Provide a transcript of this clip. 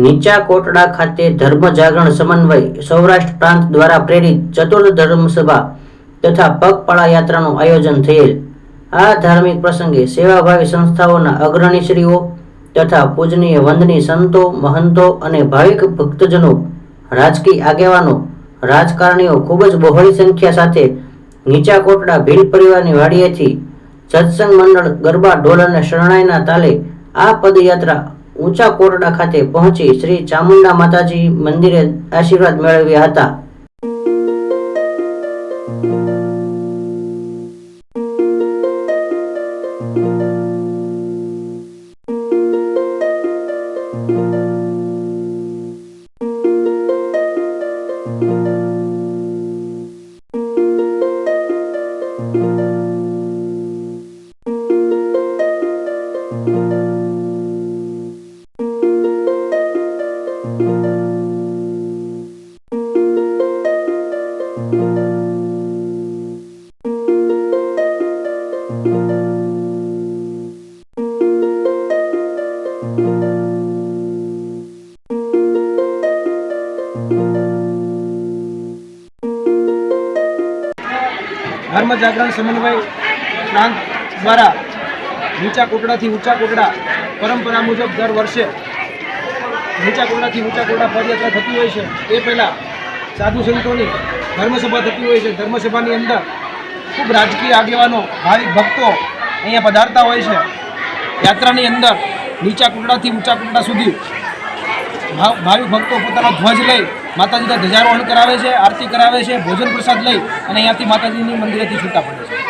નીચા કોટડા ખાતે ધર્મ જાગરણ સમન્વય સૌરાષ્ટ્ર પ્રાંત દ્વારા પ્રેરિત ચતુર્થ ધર્મસભા તથા પગપાળા યાત્રાનું આયોજન થયેલ। આ ધાર્મિક પ્રસંગે સેવાભાવી સંસ્થાઓના અગ્રણીશ્રીઓ તથા પૂજનીય વંદનીય સંતો, મહંતો અને ભાવિક ભક્તજનો, રાજકીય આગેવાનો, રાજકારણીઓ ખૂબ જ બહોળી સંખ્યા સાથે નીચા કોટડા ભીલ પરિવારની વાડીએથી સત્સંગ મંડળ ગરબા ઢોલ અને શરણાઈના તાલે આ પદયાત્રા ઊંચા કોટડા ખાતે પહોંચી શ્રી ચામુંડા માતાજી મંદિરે આશીર્વાદ મેળવ્યા હતા। धर्म जागरण समन्वय प्रांत द्वारा नीचा कोटड़ा थी ऊंचा कोटड़ा परंपरा मुजब दर वर्षे नीचा कोटड़ा थी ऊंचा कोटड़ा पदयात्रा थती होय छे। ए पहला साधु संतोनी धर्मसभा थती होय छे। धर्मसभानी अंदर खूब राजकीय आगेवानो, भाविक भक्तो अहींया पधारता होय छे। यात्रानी अंदर नीचा कोटड़ा थी ऊंचा कोटड़ा सुधी भाविक भक्तो पोतानो ध्वज लई माताजीना ध्वजारोहण करावे छे, आरती करावे छे, भोजन प्रसाद लई अने अहींयाथी माताजीनी मंदिरेथी छूटा पड़े छे।